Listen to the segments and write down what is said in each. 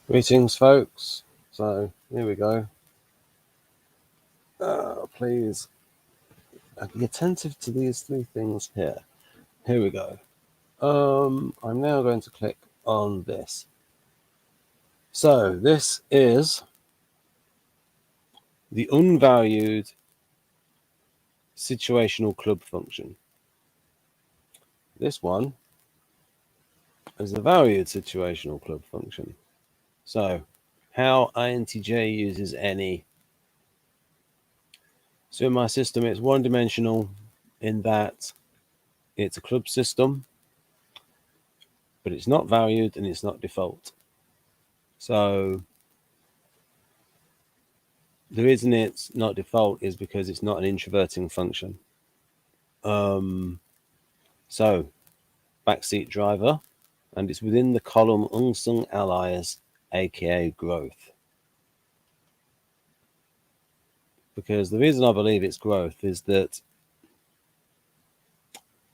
Greetings, folks. So here we go. Please be attentive to these three things here. Here we go. I'm now going to click on this. So this is the unvalued situational club function. This one is the valued situational club function. So how INTJ uses any. So in my system, it's one-dimensional in that it's a club system, but it's not valued and it's not default. So the reason it's not default is because it's not an introverting function. So backseat driver, and it's within the column unsung allies, aka growth. Because the reason I believe it's growth is that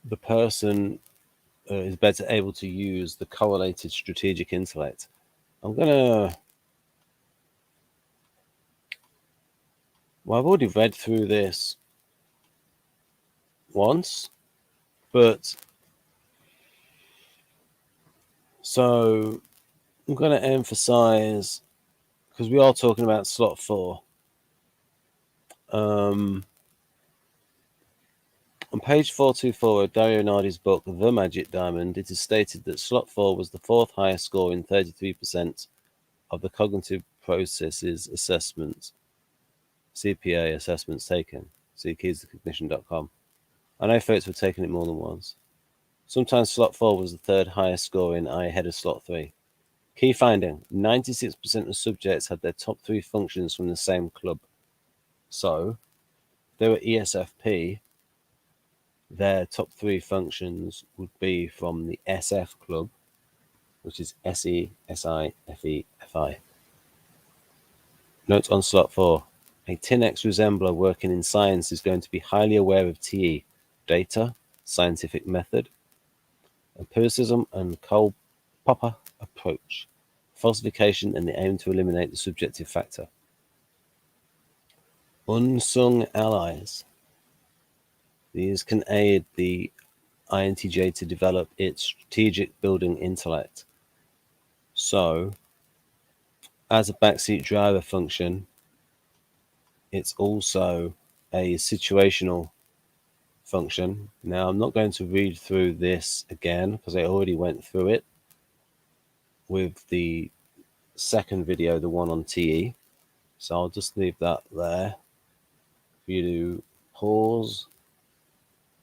the person is better able to use the correlated strategic intellect. Well, I've already read through this once, but so I'm going to emphasize, because we are talking about slot 4. On page 424 of Dario Nardi's book, The Magic Diamond, it is stated that slot 4 was the 4th highest score in 33% of the cognitive processes assessments, CPA assessments taken. See keystocognition.com. I know folks have taken it more than once. Sometimes slot 4 was the 3rd highest score in I ahead of slot 3. Key finding, 96% of subjects had their top 3 functions from the same club. So, if they were ESFP, their top 3 functions would be from the SF club, which is SE, SI, FE, FI. Note on slot 4, a 10x resembler working in science is going to be highly aware of TE, data, scientific method, empiricism, and Karl-Popper approach, falsification, and the aim to eliminate the subjective factor. Unsung allies. These can aid the INTJ to develop its strategic building intellect. So, as a backseat driver function, it's also a situational function. Now, I'm not going to read through this again because I already went through it with the second video, the one on TE. So I'll just leave that there for you to pause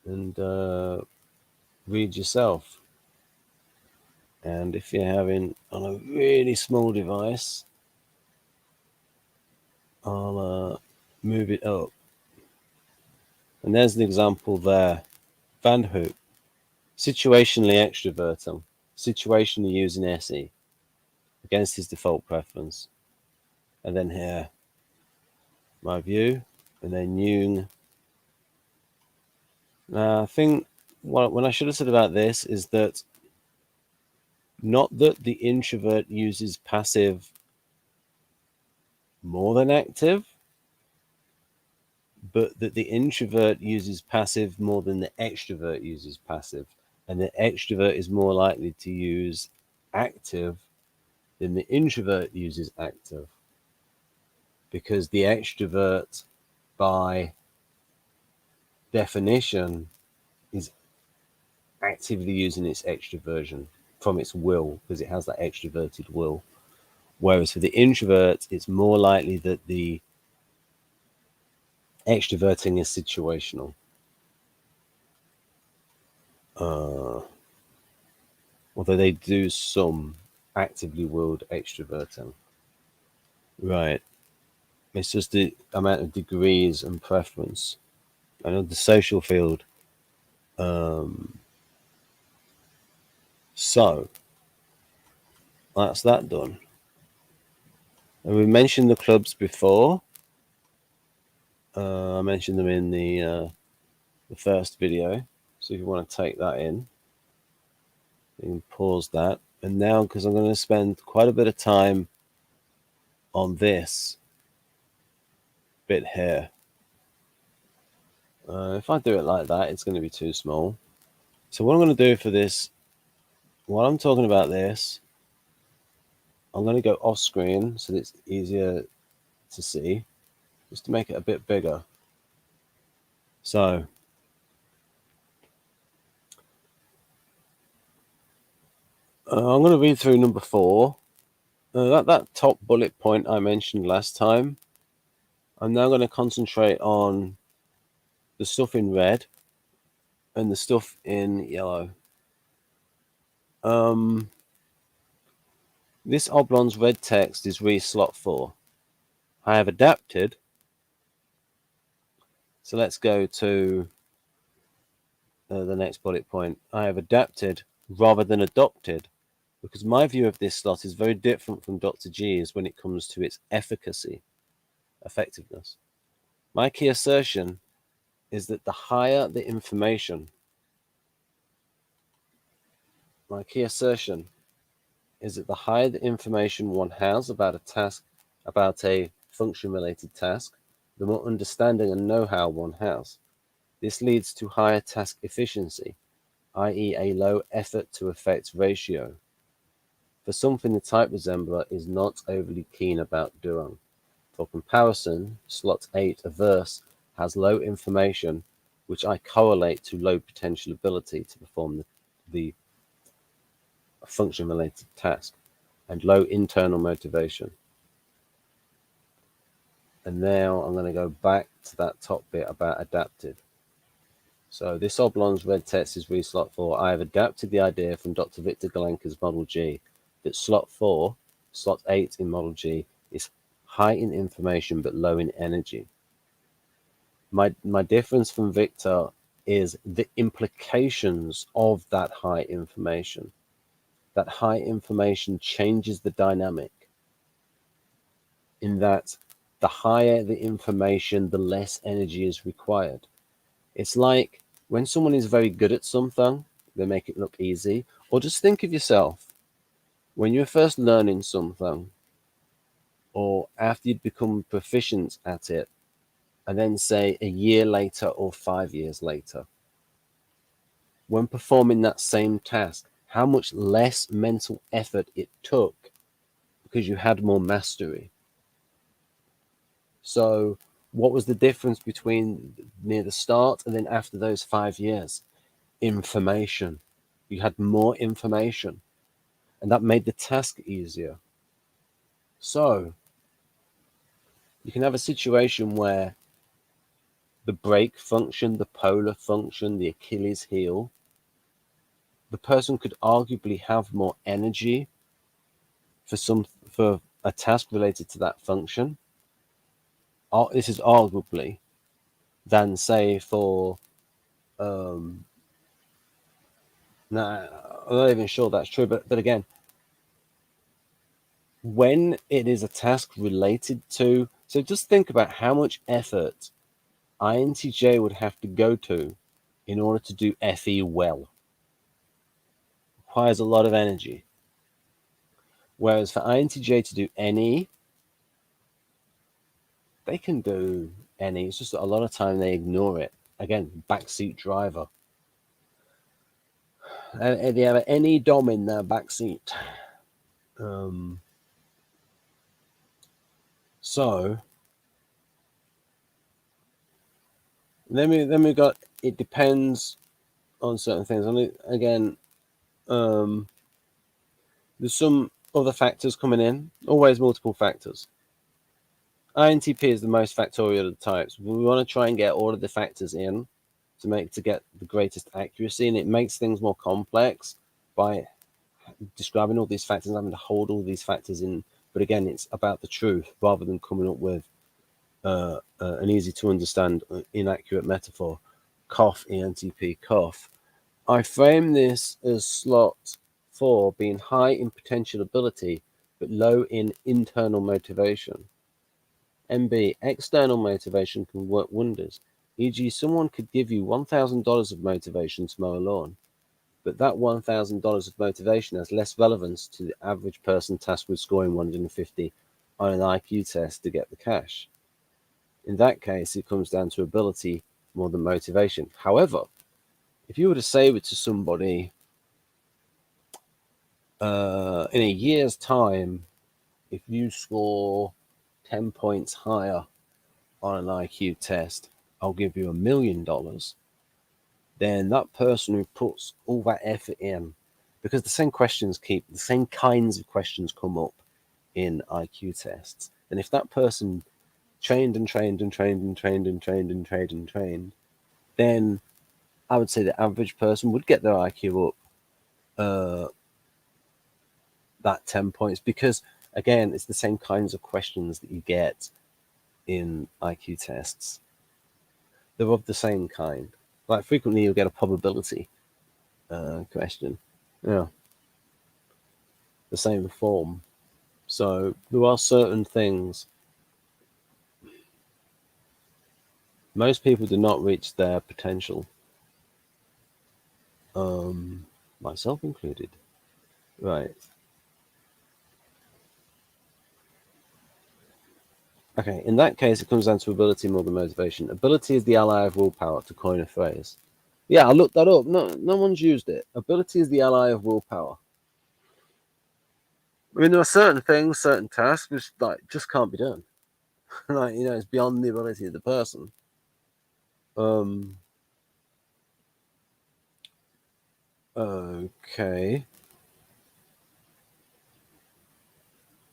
and read yourself. And if you're having on a really small device, I'll move it up. And there's an example there. Van Hoop, situationally extroverting, situationally using SE against his default preference. And then here, my view, and then Jung. Now, I think what I should have said about this is that not that the introvert uses passive more than active, but that the introvert uses passive more than the extrovert uses passive. And the extrovert is more likely to use active than the introvert uses active. Because the extrovert, by definition, is actively using its extroversion from its will, because it has that extroverted will. Whereas for the introvert, it's more likely that the extroverting is situational. Although they do some actively willed extroverting. Right. It's just the amount of degrees and preference. I know the social field. So that's that done. And we mentioned the clubs before. I mentioned them in the first video. So if you want to take that in, you can pause that. And now, because I'm going to spend quite a bit of time on this bit here. If I do it like that, it's going to be too small. So what I'm going to do for this, while I'm talking about this, I'm going to go off screen so that it's easier to see, just to make it a bit bigger. So I'm going to read through number 4. That top bullet point I mentioned last time, I'm now going to concentrate on the stuff in red and the stuff in yellow. This oblong's red text is re slot 4. I have adapted. So let's go to the next bullet point. I have adapted rather than adopted, because my view of this slot is very different from Dr. G's when it comes to its efficacy, effectiveness. My key assertion is that the higher the information, one has about a task, about a function-related task, the more understanding and know-how one has. This leads to higher task efficiency, i.e. a low effort to effect ratio, for something the type resembler is not overly keen about doing. For comparison, slot 8, averse, has low information, which I correlate to low potential ability to perform the function-related task, and low internal motivation. And now I'm going to go back to that top bit about adapted. So this oblong's red text is re-slot 4. I have adapted the idea from Dr. Victor Galenka's Model G that slot 4, slot 8 in Model G, is high in information but low in energy. My difference from Victor is the implications of that high information. That high information changes the dynamic, in that the higher the information, the less energy is required. It's like when someone is very good at something, they make it look easy. Or just think of yourself when you're first learning something, or after you'd become proficient at it, and then say a year later or 5 years later, when performing that same task, how much less mental effort it took because you had more mastery. So what was the difference between near the start and then after those 5 years? Information. You had more information, and that made the task easier. So you can have a situation where the brake function, the polar function, the Achilles heel, the person could arguably have more energy for a task related to that function. This is arguably than say for I'm not even sure that's true, but again, when it is a task related to, so just think about how much effort INTJ would have to go to in order to do FE well. Requires a lot of energy. Whereas for INTJ to do NE, they can do NE. It's just that a lot of time they ignore it. Again, backseat driver. They have an NE dom in their backseat. So then we got, it depends on certain things. I mean, again, there's some other factors coming in. Always multiple factors. INTP is the most factorial of the types. We want to try and get all of the factors in to get the greatest accuracy, and it makes things more complex by describing all these factors and having to hold all these factors in. But again, it's about the truth rather than coming up with an easy to understand inaccurate metaphor. Cough, ENTP, cough. I frame this as slot 4 being high in potential ability but low in internal motivation. MB, external motivation can work wonders. E.g., someone could give you $1,000 of motivation to mow a lawn, but that $1,000 of motivation has less relevance to the average person tasked with scoring 150 on an IQ test to get the cash. In that case, it comes down to ability more than motivation. However, if you were to say it to somebody in a year's time, if you score 10 points higher on an IQ test, I'll give you $1 million, then that person who puts all that effort in, because the same kinds of questions come up in IQ tests. And if that person trained, then I would say the average person would get their IQ up that 10 points, because again, it's the same kinds of questions that you get in IQ tests. They're of the same kind. Like frequently you'll get a probability question. Yeah. The same form. So there are certain things. Most people do not reach their potential. Myself included. Right. Okay, in that case, it comes down to ability more than motivation. Ability is the ally of willpower, to coin a phrase. Yeah, I looked that up. No one's used it. Ability is the ally of willpower. I mean, there are certain things, certain tasks, which like just can't be done. Like, you know, it's beyond the ability of the person. Okay.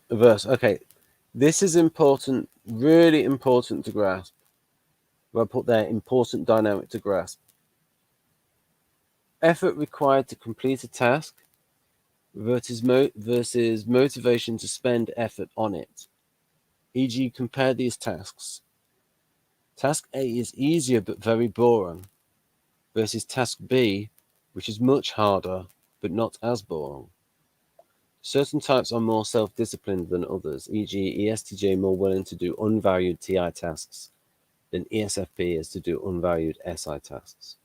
Verse. Okay. This is important, really important to grasp. I put there, important dynamic to grasp. Effort required to complete a task versus motivation to spend effort on it. E.g., compare these tasks. Task A is easier but very boring, versus task B, which is much harder but not as boring. Certain types are more self-disciplined than others, e.g., ESTJ more willing to do unvalued TI tasks than ESFP is to do unvalued SI tasks.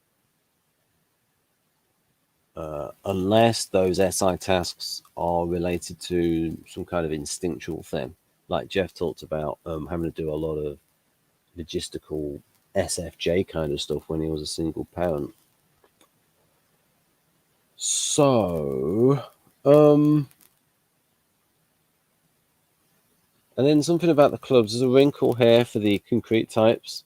Unless those SI tasks are related to some kind of instinctual thing, like Jeff talked about having to do a lot of logistical SFJ kind of stuff when he was a single parent. So, and then something about the clubs. There's a wrinkle here for the concrete types.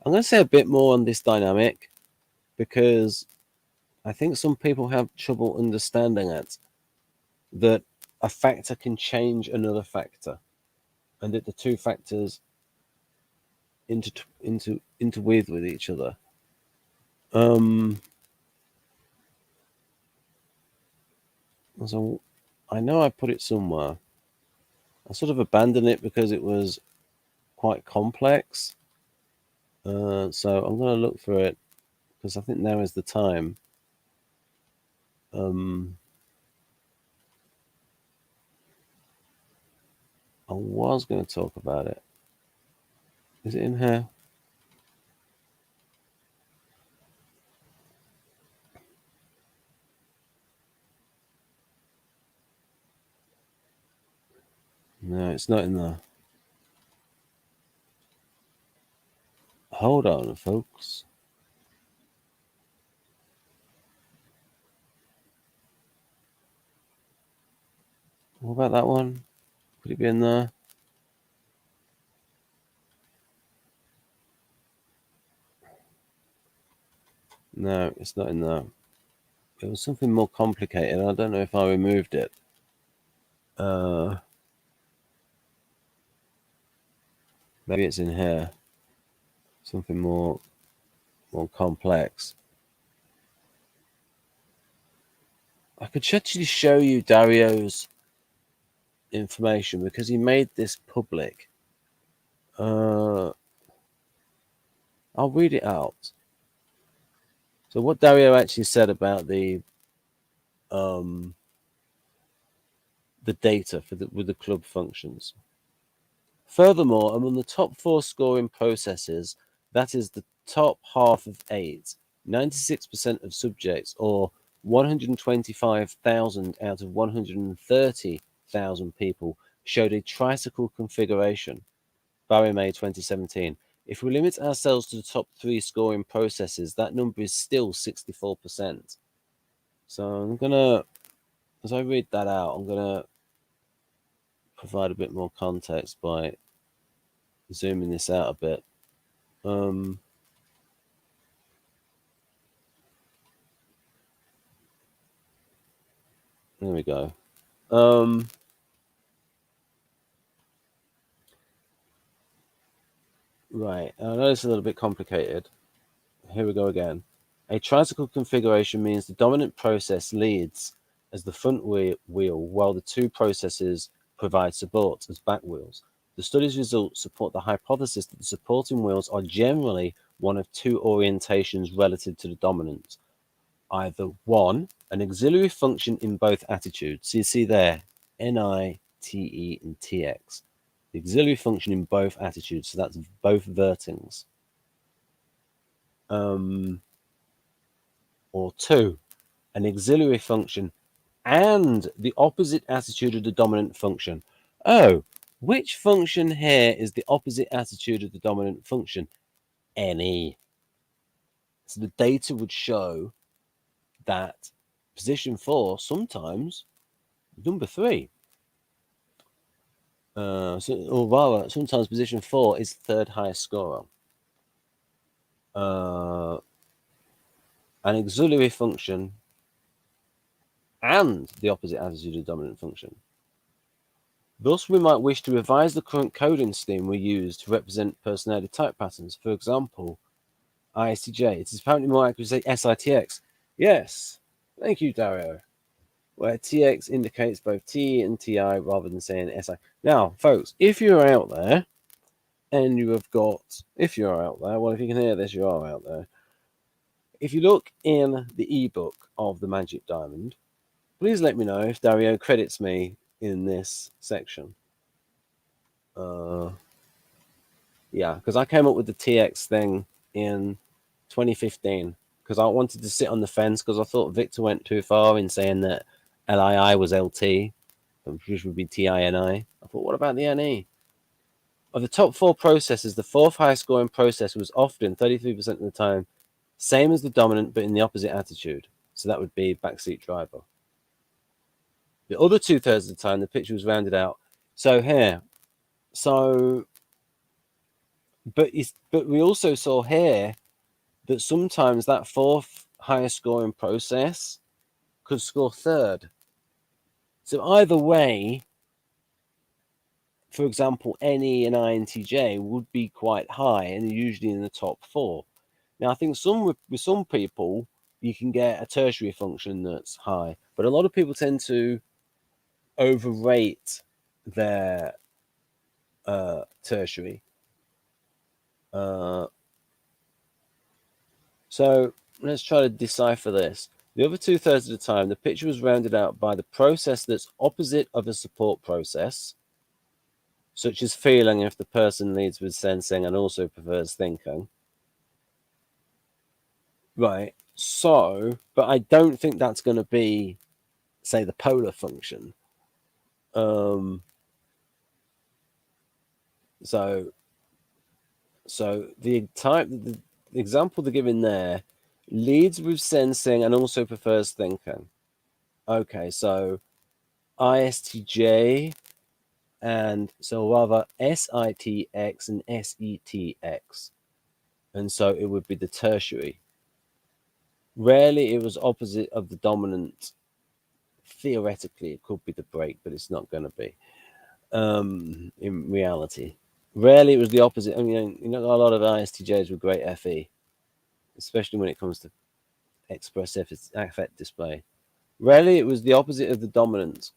I'm going to say a bit more on this dynamic because I think some people have trouble understanding it, that a factor can change another factor, and that the two factors interweave with each other. So I know I put it somewhere. I sort of abandoned it because it was quite complex. So I'm going to look for it because I think now is the time. I was going to talk about it. Is it in here? No, it's not in there. Hold on, folks. What about that one? Could it be in there? No, it's not in there. It was something more complicated. I don't know if I removed it. Maybe it's in here. Something more complex. I could actually show you Dario's information because he made this public. I'll read it out. So what Dario actually said about the data with the club functions. Furthermore, among the top 4 scoring processes, that is the top half of 8, 96% of subjects, or 125,000 out of 130,000 people, showed a tricycle configuration. Barry May 2017. If we limit ourselves to the top 3 scoring processes, that number is still 64%. So I'm going to, as I read that out, I'm going to provide a bit more context by zooming this out a bit. There we go. Right, I know it's a little bit complicated. Here we go again. A tricycle configuration means the dominant process leads as the front wheel while the two processes provide support as back wheels. The study's results support the hypothesis that the supporting wheels are generally one of two orientations relative to the dominant. Either one, an auxiliary function in both attitudes. So you see there, NiTe and TX. The auxiliary function in both attitudes, so that's both vertings. Or two, an auxiliary function and the opposite attitude of the dominant function. Oh, which function here is the opposite attitude of the dominant function? NE. So the data would show that position 4 sometimes number 3. Or rather, sometimes position 4 is third highest scorer. An auxiliary function and the opposite attitude of the dominant function. Thus, we might wish to revise the current coding scheme we use to represent personality type patterns. For example, ISTJ. It is apparently more accurate to say SITX. Yes, thank you, Dario. Where TX indicates both T and TI rather than saying SI. Now, folks, if you're out there and you have got, if you're out there, well, if you can hear this, you are out there. If you look in the ebook of the Magic Diamond, please let me know if Dario credits me in this section. Yeah, because I came up with the TX thing in 2015 because I wanted to sit on the fence because I thought Victor went too far in saying that LII was LT, which would be TINI. I thought, what about the NE? Of the top 4 processes, the 4th highest scoring process was often 33% of the time same as the dominant but in the opposite attitude. So that would be backseat driver. The other 2/3 of the time, the picture was rounded out. So here, but we also saw here that sometimes that 4th highest scoring process could score 3rd. So either way, for example, NE and INTJ would be quite high and usually in the top 4. Now, I think with some people, you can get a tertiary function that's high, but a lot of people tend to overrate their tertiary. So let's try to decipher this. The other 2/3 of the time, the picture was rounded out by the process that's opposite of a support process, such as feeling if the person leads with sensing and also prefers thinking. Right. So, but I don't think that's going to be, say, the polar function. So the type, the example they're giving there, leads with sensing and also prefers thinking. Okay, so ISTJ and so rather SITX and SETX. And so it would be the tertiary. Rarely it was opposite of the dominant. Theoretically, it could be the break, but it's not going to be in reality. Rarely it was the opposite. I mean, a lot of ISTJs with great FE, especially when it comes to expressive affect display. Rarely it was the opposite of the dominant.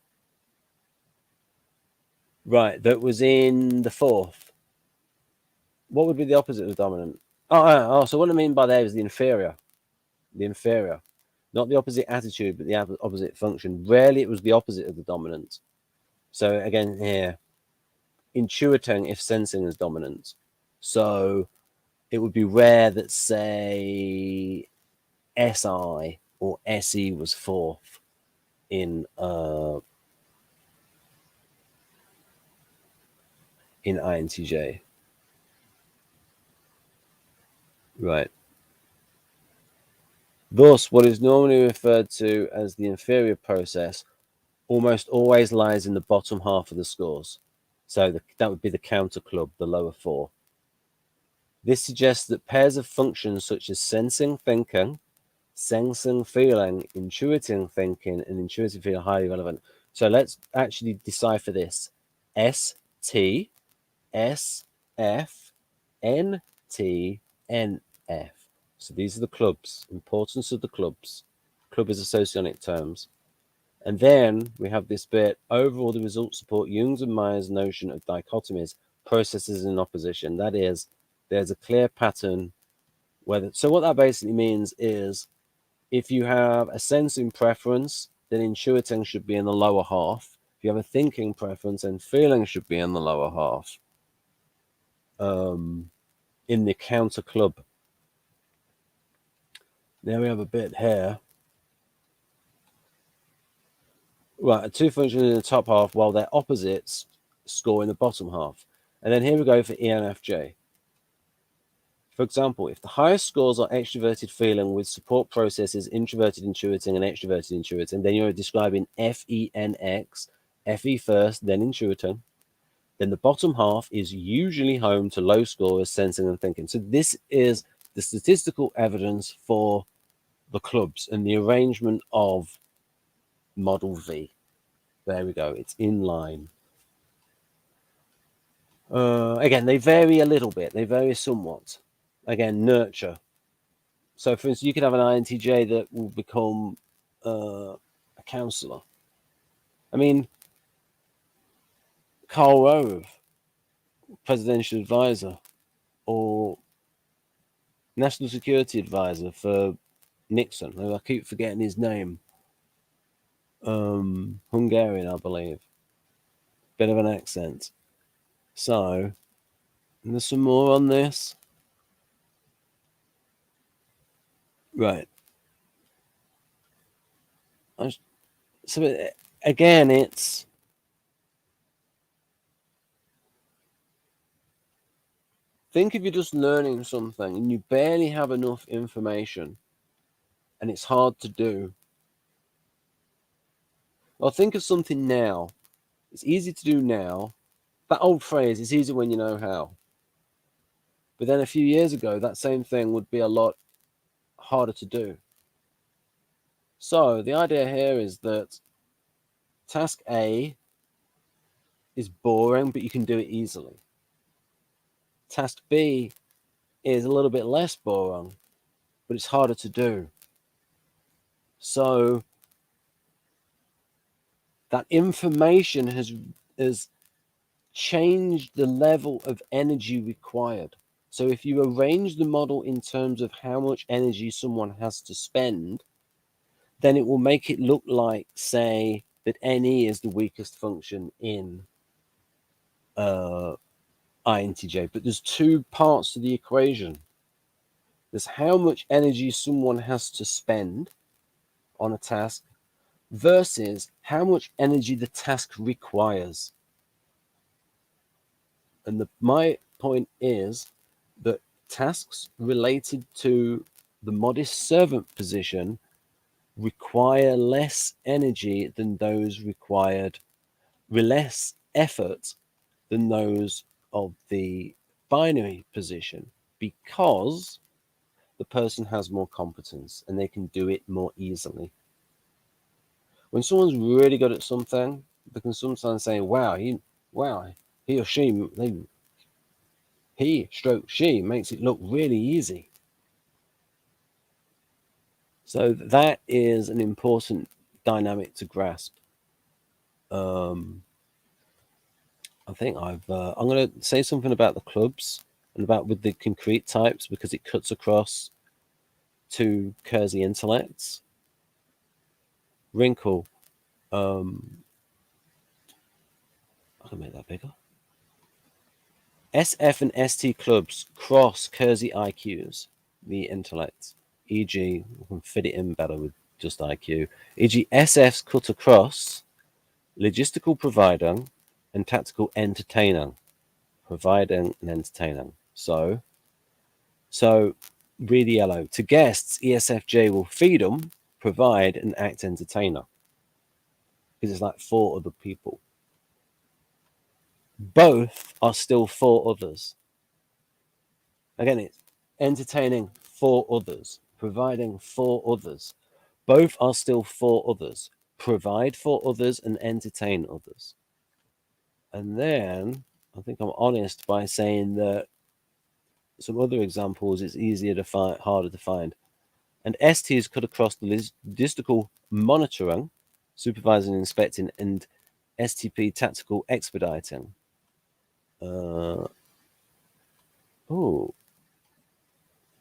Right, that was in the 4th. What would be the opposite of the dominant? So what I mean by that is the inferior. The inferior. Not the opposite attitude, but the opposite function. Rarely it was the opposite of the dominant. So again here, intuiting if sensing is dominant. So it would be rare that, say, SI or SE was 4th in in INTJ. Right. Thus, what is normally referred to as the inferior process almost always lies in the bottom half of the scores. So that would be the counter club, the lower 4. This suggests that pairs of functions such as sensing thinking, sensing feeling, intuiting thinking, and intuitive feeling are highly relevant. So let's actually decipher this. S, T, S, F, N, T, N, F. So these are the clubs, importance of the clubs. Club is a socionic terms. And then we have this bit, overall the results support Jung's and Meyer's notion of dichotomies, processes in opposition. That is, there's a clear pattern. So what that basically means is if you have a sensing preference, then intuiting should be in the lower half. If you have a thinking preference, then feeling should be in the lower half. In the counter club. Now we have a bit here. Right, two functions in the top half while their opposites score in the bottom half. And then here we go for ENFJ. For example, if the highest scores are extroverted feeling with support processes, introverted intuiting, and extroverted intuiting, then you're describing FENX, FE first, then intuiting. Then the bottom half is usually home to low scorers, sensing and thinking. So this is the statistical evidence for the clubs and the arrangement of model V. There we go. It's in line. Again, they vary a little bit. They vary somewhat. Again, nurture. So, for instance, you could have an INTJ that will become a counselor. I mean, Karl Rove, presidential advisor, or national security advisor for Nixon. I keep forgetting his name. Hungarian, I believe. Bit of an accent. So, there's some more on this. Right. So, again, it's... Think if you're just learning something and you barely have enough information and it's hard to do. Well, think of something now. It's easy to do now. That old phrase, it's easy when you know how. But then a few years ago, that same thing would be a lot harder to do. So the idea here is that task A is boring, but you can do it easily. Task B is a little bit less boring, but it's harder to do. So that information has changed the level of energy required. So if you arrange the model in terms of how much energy someone has to spend, then it will make it look like, say, that NE is the weakest function in INTJ. But there's two parts to the equation. There's how much energy someone has to spend on a task versus how much energy the task requires. And my point is that tasks related to the modest servant position require less energy than those required, less effort than those of the binary position, because the person has more competence and they can do it more easily. When someone's really good at something, they can sometimes say, wow, he or she makes it look really easy. So that is an important dynamic to grasp. I think I'm going to say something about the clubs and about with the concrete types because it cuts across to Kersey intellects. Wrinkle. I can make that bigger. SF and ST clubs cross Kersey IQs, the intellects. E.g., we can fit it in better with just IQ. E.g., SFs cut across logistical provider and tactical entertainer. providing and entertaining. So read yellow. To guests, ESFJ will feed them, provide, and act entertainer. Because it's like for other people. Both are still for others. Again, it's entertaining for others, providing for others. Both are still for others. Provide for others and entertain others. And then I think I'm honest by saying that some other examples it's easier to find, harder to find. And STs cut across the logistical monitoring, supervising, inspecting, and STP tactical expediting. Oh,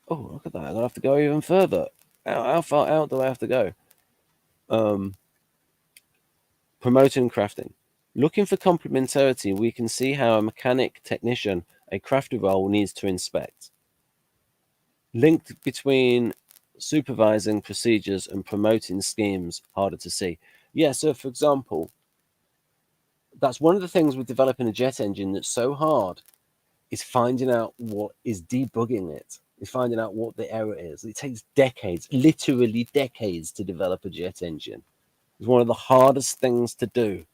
look at that! I'm gonna have to go even further. How far out do I have to go? Promoting and crafting. Looking for complementarity, we can see how a mechanic technician, a crafter role, needs to inspect. Linked between supervising procedures and promoting schemes, harder to see. Yeah, so for example, that's one of the things with developing a jet engine that's so hard, is finding out what is debugging it, is finding out what the error is. It takes decades, literally decades, to develop a jet engine. It's one of the hardest things to do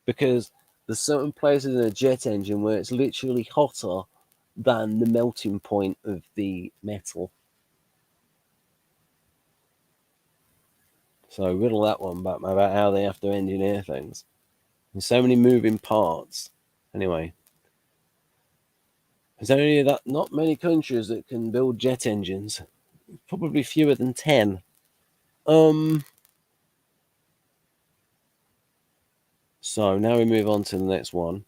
because there's certain places in a jet engine where it's literally hotter than the melting point of the metal. So riddle that one back about how they have to engineer things. There's so many moving parts. Anyway, there's only not many countries that can build jet engines. Probably fewer than 10. So now we move on to the next one.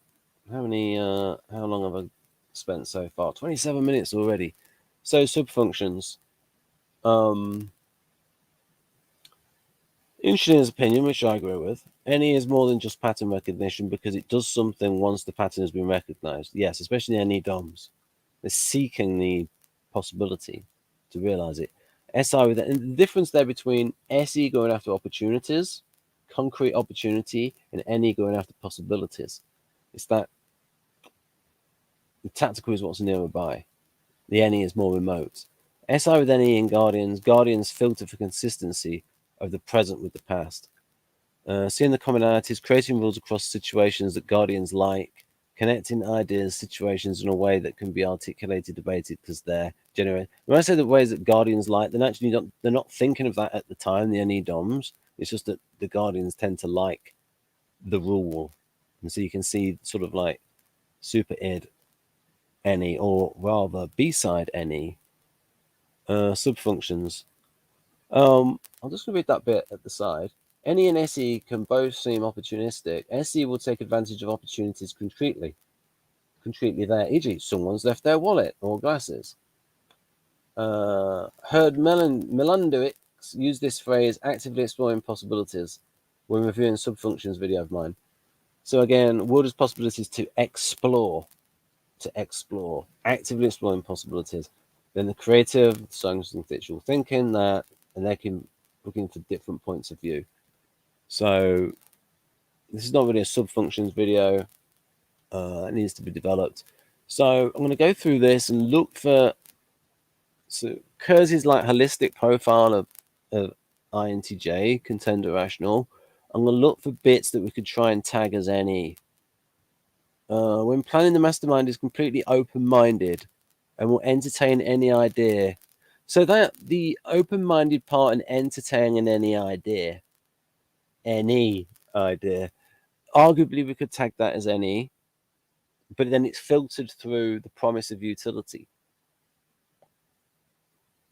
How long have I spent so far? 27 minutes already. So subfunctions. Interesting his opinion, which I agree with. NE is more than just pattern recognition because it does something once the pattern has been recognized. Yes, especially NE DOMs. They're seeking the possibility to realize it. SI with and the difference there between SE going after opportunities, concrete opportunity, and NE going after possibilities. It's that the tactical is what's nearby. The NE is more remote. SI with NE and Guardians filter for consistency of the present with the past. Seeing the commonalities, creating rules across situations that Guardians like, connecting ideas, situations in a way that can be articulated, debated, because they're generated. When I say the ways that Guardians like, they're not thinking of that at the time, the NE DOMs. It's just that the Guardians tend to like the rule. And so you can see sort of like super id NE, or rather B-side NE, subfunctions. I'm just going to read that bit at the side. NE and SE can both seem opportunistic. SE will take advantage of opportunities concretely there, e.g. someone's left their wallet or glasses. Heard Melandowicz use this phrase, actively exploring possibilities, when reviewing subfunctions video of mine. So again, Wilder's possibilities to explore, actively exploring possibilities. Then the creative, science and contextual thinking, and they can looking for different points of view. So this is not really a subfunctions video. It needs to be developed. So I'm going to go through this and look for Kurz's like holistic profile of INTJ, contender rational. I'm going to look for bits that we could try and tag as NE. When planning, the mastermind is completely open-minded and will entertain any idea. So that the open-minded part and entertaining any idea, arguably we could tag that as NE, but then it's filtered through the promise of utility.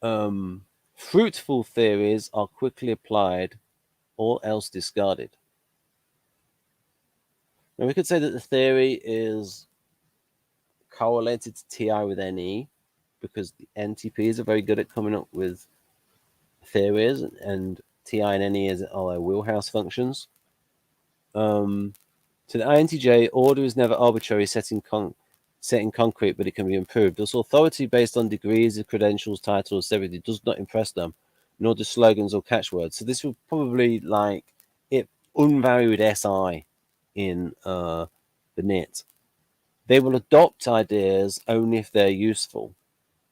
Fruitful theories are quickly applied, or else discarded. Now we could say that the theory is correlated to TI with NE, because the NTPs are very good at coming up with theories, and TI and NE are their wheelhouse functions. To the INTJ, order is never arbitrary, set in concrete, but it can be improved. Thus, authority based on degrees, credentials, titles, celebrity does not impress them, nor do slogans or catchwords. So this would probably like it unvalued SI in the NiTe. They will adopt ideas only if they're useful,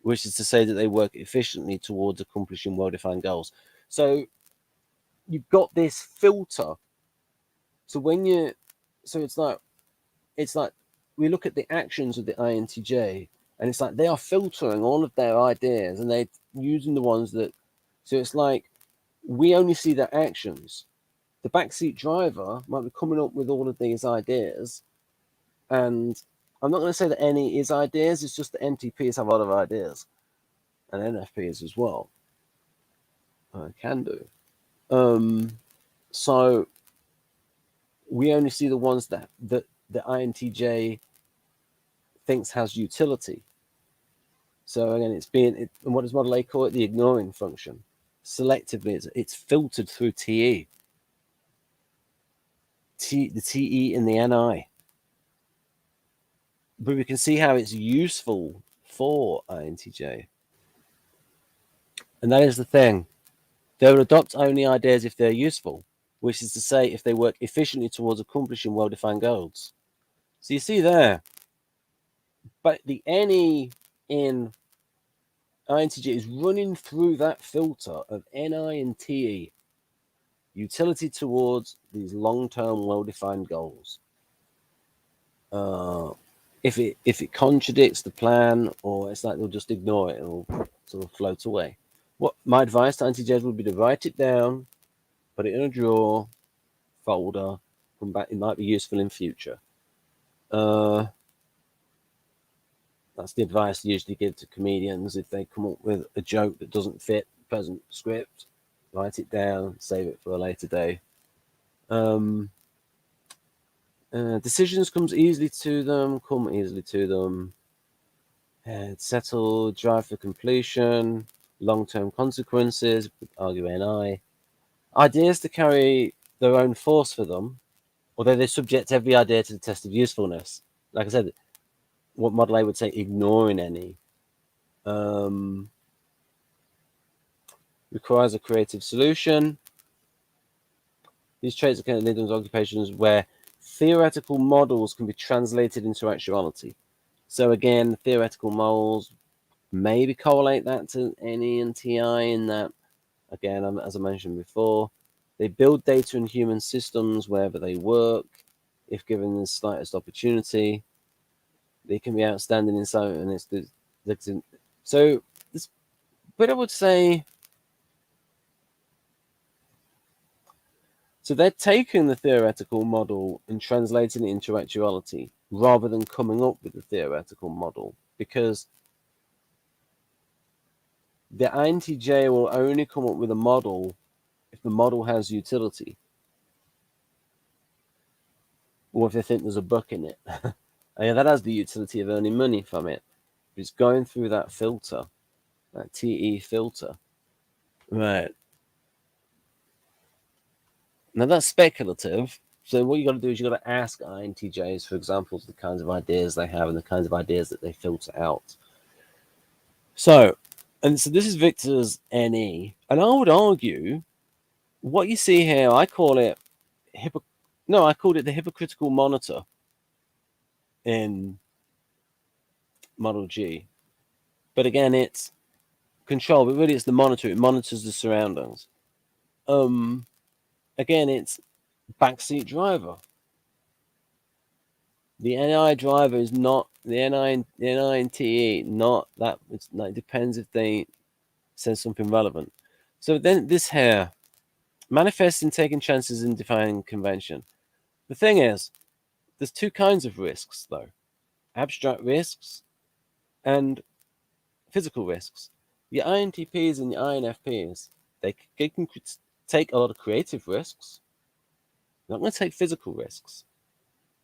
which is to say that they work efficiently towards accomplishing well-defined goals. So you've got this filter. So it's like we look at the actions of the INTJ, and it's like they are filtering all of their ideas and they're using the ones that. So it's like we only see their actions. The backseat driver might be coming up with all of these ideas, and I'm not going to say that NE is ideas. It's just that NTPs have a lot of ideas, and NFPs as well. Can do. So we only see the ones that the INTJ thinks has utility. So again, and what does Model A call it? The ignoring function. Selectively, it's filtered through TE. The TE and the NI. But we can see how it's useful for INTJ. And that is the thing. They will adopt only ideas if they're useful, which is to say if they work efficiently towards accomplishing well-defined goals. So you see there, but the NE in INTJ is running through that filter of NI and TE, utility towards these long-term well-defined goals. If it contradicts the plan, or it's like they'll just ignore it and it'll sort of float away. What my advice to INTJs would be to write it down, put it in a drawer, folder, come back. It might be useful in future. That's the advice I usually give to comedians if they come up with a joke that doesn't fit present script. Write it down, save it for a later day. Decisions come easily to them. Settle, drive for completion, long-term consequences, argue NI. Ideas to carry their own force for them, although they subject every idea to the test of usefulness. Like I said, what Model A would say, ignoring any. Requires a creative solution. These traits can lead to occupations where theoretical models can be translated into actuality. So again, theoretical models maybe correlate that to NE and TI in that, again, as I mentioned before, they build data in human systems wherever they work. If given the slightest opportunity, they can be outstanding in so. And so this, but I would say, so they're taking the theoretical model and translating it into actuality rather than coming up with the theoretical model, because the INTJ will only come up with a model if the model has utility, or if they think there's a buck in it. Yeah, that has the utility of earning money from it. It's going through that filter, that TE filter. Right. Now that's speculative. So what you got to do is you got to ask INTJs for examples of the kinds of ideas they have and the kinds of ideas that they filter out. So this is Victor's NE, and I would argue what you see here, I call it I called it the hypocritical monitor in Model G. But again, it's control, but really it's the monitor. It monitors the surroundings. Again, it's backseat driver. The NI driver is not the NI and TE, not that. It depends if they say something relevant. So then this here, manifesting taking chances in defying convention. The thing is, there's two kinds of risks though: abstract risks and physical risks. The INTPs and the INFPs, they can take a lot of creative risks. They're not going to take physical risks.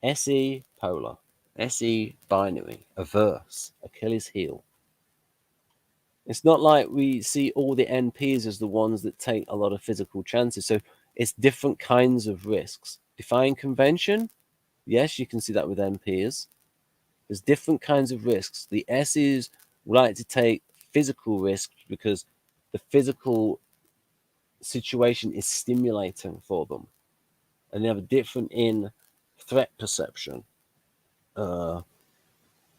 SE polar, SE binary, averse, Achilles heel. It's not like we see all the NPs as the ones that take a lot of physical chances. So it's different kinds of risks. Defying convention, yes, you can see that with NPs. There's different kinds of risks. The S's like to take physical risks because the physical situation is stimulating for them. And they have a different in threat perception.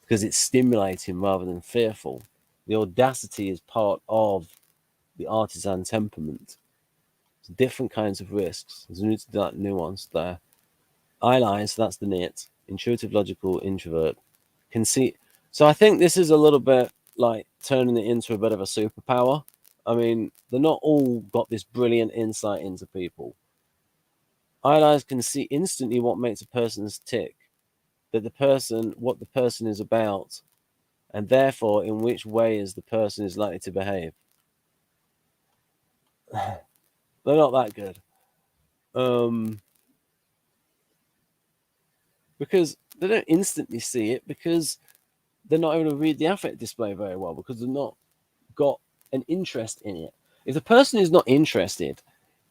because it's stimulating rather than fearful. The audacity is part of the artisan temperament. It's different kinds of risks. There's that nuance there. I.L.I, so that's the NiTe, intuitive, logical, introvert. So I think this is a little bit like turning it into a bit of a superpower. I mean, they're not all got this brilliant insight into people. I.L.Is can see instantly what makes a person tick, what the person is about, and therefore in which ways the person is likely to behave. They're not that good. Because they don't instantly see it, because they're not able to read the affect display very well, because they've not got an interest in it. If the person is not interested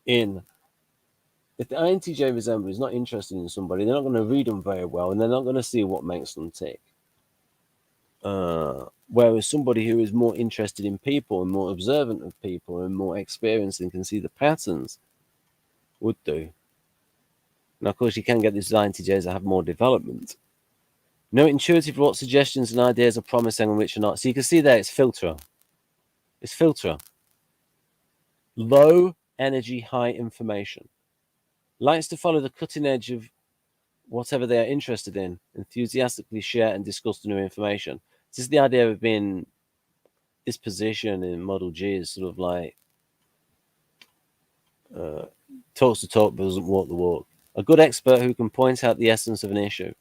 in, if the INTJ resembler is not interested in somebody, they're not going to read them very well, and they're not going to see what makes them tick. Whereas somebody who is more interested in people and more observant of people and more experienced and can see the patterns would do. Now, of course, you can get these INTJs that have more development. No intuitive what suggestions and ideas are promising and which are not. So you can see there, it's filter. It's filter. Low energy, high information. Likes to follow the cutting edge of whatever they are interested in. Enthusiastically share and discuss the new information. This is the idea of being, this position in Model G is sort of like talks the talk but doesn't walk the walk. A good expert who can point out the essence of an issue.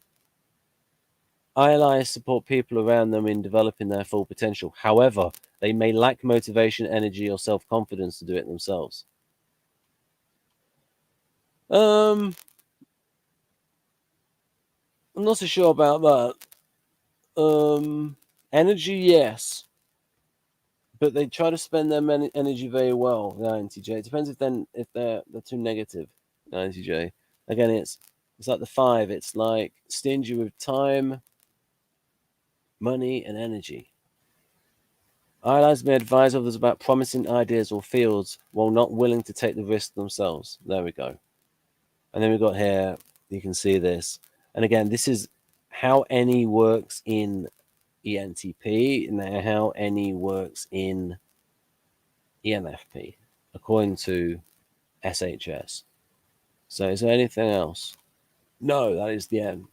I.L.I support people around them in developing their full potential. However, they may lack motivation, energy, or self-confidence to do it themselves. I'm not so sure about that. Energy, yes, but they try to spend their energy very well. The INTJ. It depends if they're too negative. The INTJ. Again, it's like the 5. It's like stingy with time, money, and energy. I.L.Is may advise others about promising ideas or fields while not willing to take the risk themselves. There we go. And then we've got here, you can see this. And again, this is how NE works in ENTP and how NE works in ENFP, according to SHS. So is there anything else? No, that is the end.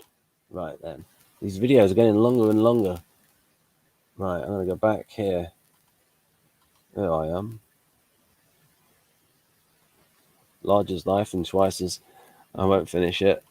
Right then. These videos are getting longer and longer. Right, I'm going to go back here. There I am. Large as life and twice as... I won't finish it.